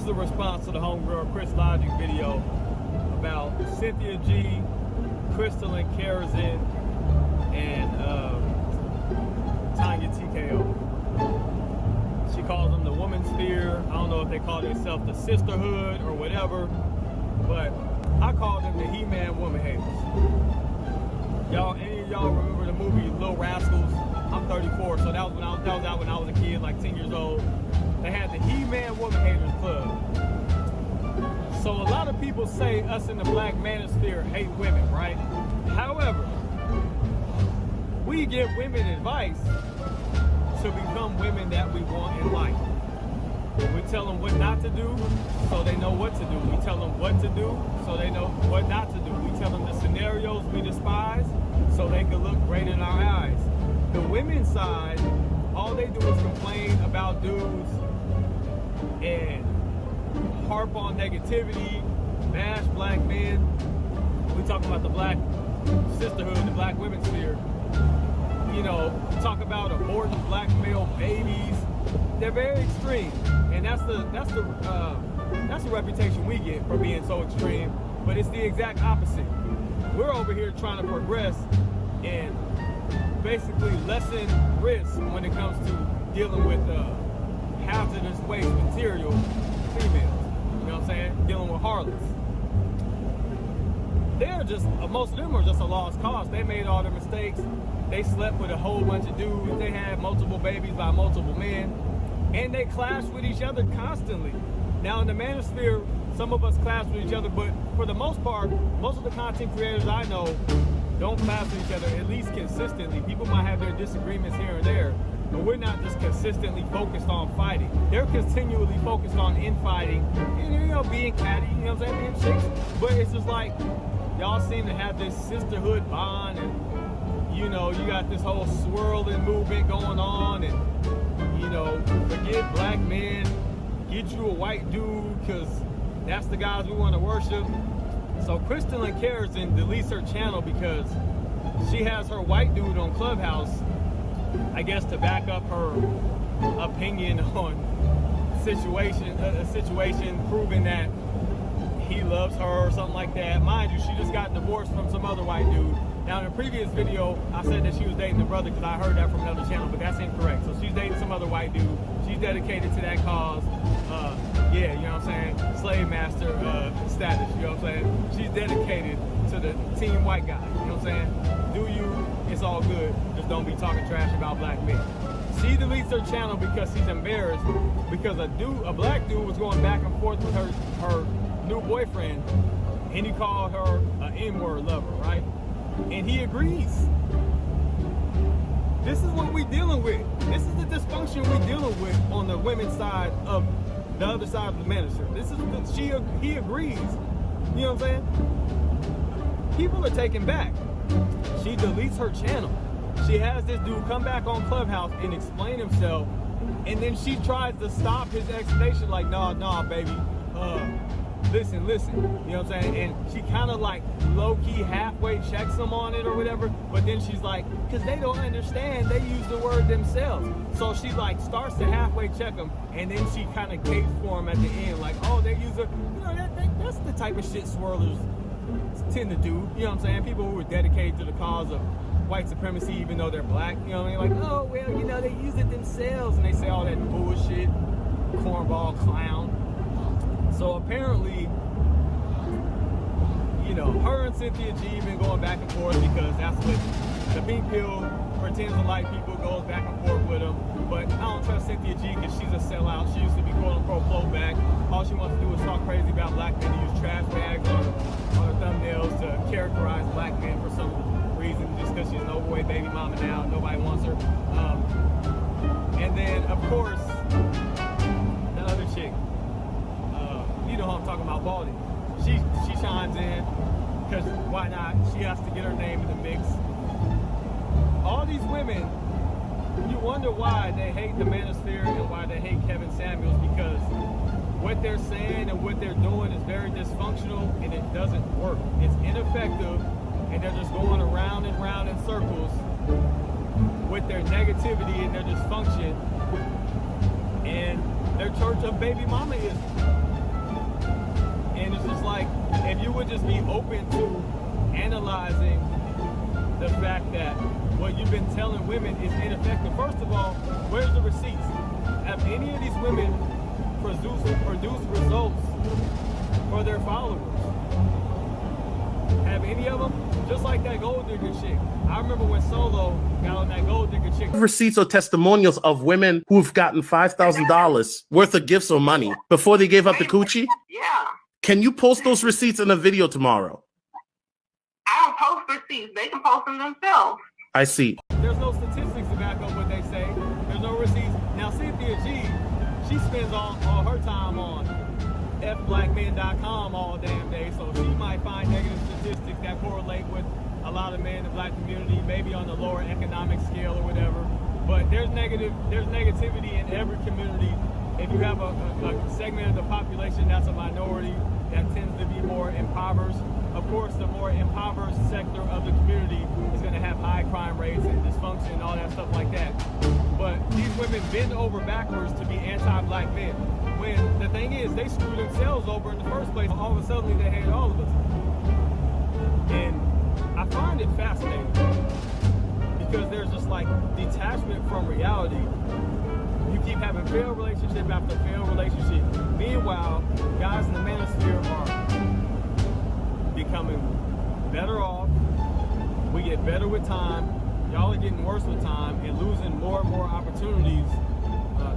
a response to the homegirl Chris Logic video about Cynthia G, Christelyn Karazin, and Tanya Tko. She calls them the Womanspere. I don't know if they call themselves the sisterhood or whatever, but I call them the He-Man woman haters. Y'all, any of y'all remember the movie Little Rascals? I'm 34, so that was out when I was a kid, like 10 years old. They had the He-Man Woman Haters Club. So a lot of people say us in the black manosphere hate women, right? However, we give women advice to become women that we want in life. We tell them what not to do, so they know what to do. We tell them what to do, so they know what not to do. We tell them the scenarios we despise, so they can look great in our eyes. The women's side, all they do is complain about dudes and harp on negativity, bash black men. We talk about the black sisterhood, the black women's sphere. You know, talk about aborting black male babies. They're very extreme, and that's the reputation we get for being so extreme. But it's the exact opposite. We're over here trying to progress and basically lessen risk when it comes to dealing with hazardous waste material females. You know what I'm saying? Dealing with harlots. They're just, most of them are just a lost cause. They made all their mistakes. They slept with a whole bunch of dudes. They had multiple babies by multiple men. And they clash with each other constantly. Now in the manosphere, some of us clash with each other, but for the most part, most of the content creators I know don't clash with each other, at least consistently. People might have their disagreements here and there, but we're not just consistently focused on fighting. They're continually focused on infighting and, you know, being catty, you know what I'm saying, being chicks. But it's just like, y'all seem to have this sisterhood bond, and, you know, you got this whole swirling movement going on, and, you know, forget black men, get you a white dude, because that's the guys we want to worship. So Christelyn Karazin deletes her channel because she has her white dude on Clubhouse, I guess, to back up her opinion on a situation, proving that he loves her or something like that. Mind you, she just got divorced from some other white dude. Now in a previous video, I said that she was dating the brother because I heard that from another channel, but that's incorrect. So she's dating some other white dude. She's dedicated to that cause. Yeah, you know what I'm saying? Slave master status, you know what I'm saying? She's dedicated to the team white guy, you know what I'm saying? Do you, it's all good. Just don't be talking trash about black men. She deletes her channel because she's embarrassed because a black dude was going back and forth with her new boyfriend, and he called her an N-word lover, right? And he agrees. This is what we're dealing with. This is the dysfunction we're dealing with on the women's side of the other side of the minister. This is he agrees. You know what I'm saying? People are taken back. She deletes her channel. She has this dude come back on Clubhouse and explain himself, and then she tries to stop his explanation like, nah, baby. Listen, you know what I'm saying? And she kind of like low-key halfway checks him on it or whatever, but then she's like, because they don't understand, they use the word themselves. So she like starts to halfway check him, and then she kind of gapes for him at the end, like, oh, they use it. You know, that's the type of shit swirlers tend to do. You know what I'm saying? People who are dedicated to the cause of white supremacy, even though they're black, you know what I mean? Like, oh, well, you know, they use it themselves, and they say all that bullshit, cornball clown. So apparently, you know, her and Cynthia G been going back and forth because that's what the pink pill pretends to like people, goes back and forth with them. But I don't trust Cynthia G because she's a sellout. She used to be quote-unquote blowback. All she wants to do is talk crazy about black men, to use trash bags on her thumbnails to characterize black men for some reason, just because she's an overweight baby mama now. Nobody wants her. And then, of course, the other chick, you know who I'm talking about, Baldy. She shines in because why not? She has to get her name in the mix. All these women, you wonder why they hate the manosphere and why they hate Kevin Samuels, because what they're saying and what they're doing is very dysfunctional and it doesn't work. It's ineffective, and they're just going around and round in circles with their negativity and their dysfunction and their church of baby mama-ism. would just be open to analyzing the fact that what you've been telling women is ineffective. First of all, where's the receipts? Have any of these women produced results for their followers? Have any of them? Just like that gold digger chick. I remember when Solo got on that gold digger chick. Receipts or testimonials of women who've gotten $5,000 worth of gifts or money before they gave up the coochie? Yeah. Can you post those receipts in a video tomorrow? I don't post receipts. They can post them themselves. I see. There's no statistics to back up what they say. There's no receipts. Now, Cynthia G, she spends all her time on fblackmen.com all damn day, so she might find negative statistics that correlate with a lot of men in the black community, maybe on the lower economic scale or whatever. But there's negativity in every community. If you have a segment of the population that's a minority that tends to be more impoverished, of course, the more impoverished sector of the community is going to have high crime rates and dysfunction and all that stuff like that. But these women bend over backwards to be anti-black men. When the thing is, they screw themselves over in the first place. All of a sudden, they hate all of us. And I find it fascinating because there's just like detachment from reality. You keep having failed relationship after failed relationship. Meanwhile, guys in the manosphere are becoming better off. We get better with time. Y'all are getting worse with time and losing more and more opportunities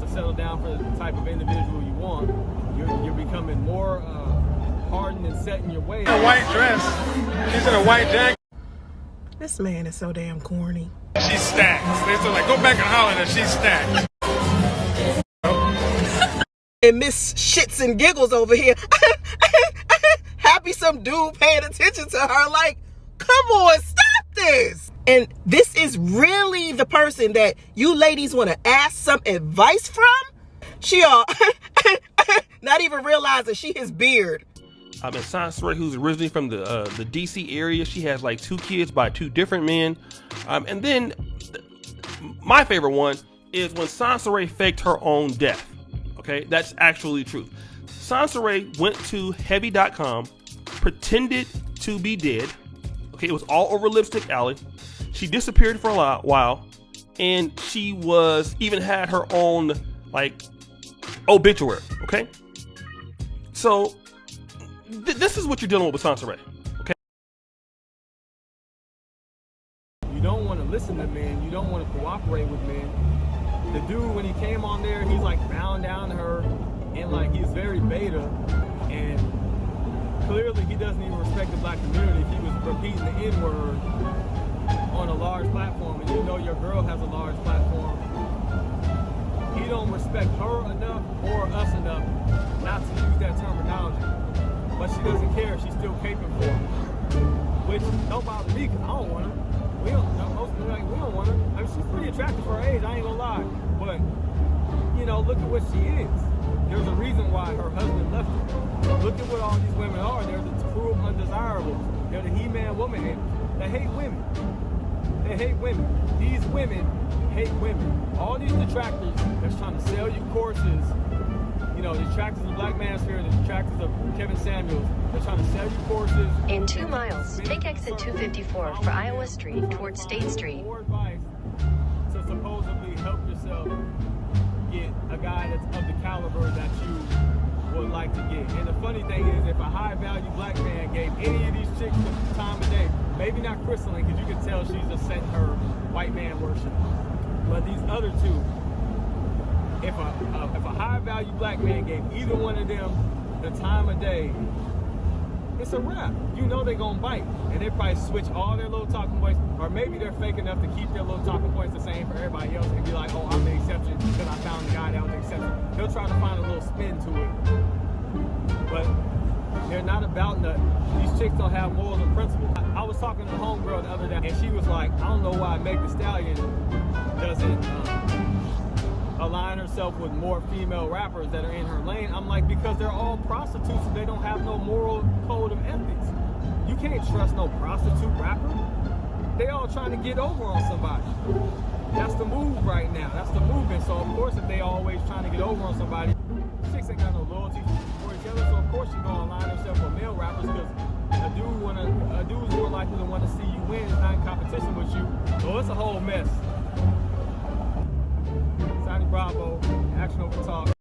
to settle down for the type of individual you want. You're becoming more hardened and set in your ways. A white dress. She's in a white jacket. This man is so damn corny. She stacks. They still like, go back and holler that she stacks. And Miss Shits and Giggles over here. Happy some dude paying attention to her. Like, come on, stop this. And this is really the person that you ladies want to ask some advice from? She not even realizing she his beard. I've been Sansaray, who's originally from the DC area. She has like 2 kids by 2 different men. And then my favorite one is when Sansaray faked her own death. Okay, that's actually true. Sansaray went to heavy.com, pretended to be dead. Okay, it was all over Lipstick Alley. She disappeared for a while, and she even had her own like obituary. Okay, so this is what you're dealing with Sansaray. Okay, you don't want to listen to men. You don't want to cooperate with men. The dude, when he came on there, he's like bowing down to her, and like he's very beta, and clearly he doesn't even respect the black community. If he was repeating the N-word on a large platform, and you know your girl has a large platform, he don't respect her enough or us enough not to use that terminology. But she doesn't care. She's still caping for him, which don't bother me because I don't want her. We don't want her. I mean, she's pretty attractive for her age, I ain't gonna lie. But, you know, look at what she is. There's a reason why her husband left her. Look at what all these women are. They're the true undesirables. They're the he-man, woman haters. They hate women. They hate women. These women hate women. All these detractors that's trying to sell you courses, you know, the detractors of the Black Manosphere, the detractors of Kevin Samuels, they're trying to sell you courses. In 2 miles, take exit 254 for Iowa Street towards State Street. More advice to supposedly help yourself get a guy that's of the caliber that you would like to get. And the funny thing is, if a high-value black man gave any of these chicks the time of day, maybe not Christelyn, because you can tell she's just sent her white man worship, but these other two, if a high-value black man gave either one of them the time of day, it's a wrap. You know they're gonna bite, and they probably switch all their little talking points, or maybe they're fake enough to keep their little talking points the same for everybody else and be like, oh, I'm the exception because I found the guy that was the exception. They'll try to find a little spin to it, but they're not about nothing. These chicks don't have morals and principles. I was talking to the homegirl the other day, and she was like, I don't know why Meg Thee Stallion doesn't align herself with more female rappers that are in her lane. I'm like, because they're all prostitutes and they don't have no moral code of ethics. You can't trust no prostitute rapper. They all trying to get over on somebody. That's the move right now. That's the movement. So of course, if they always trying to get over on somebody, chicks ain't got no loyalty for each other. So of course she's gonna align herself with male rappers because dude's more likely to want to see you win. It's not in competition with you. So it's a whole mess. Sonny Bravo, Action Over Talk.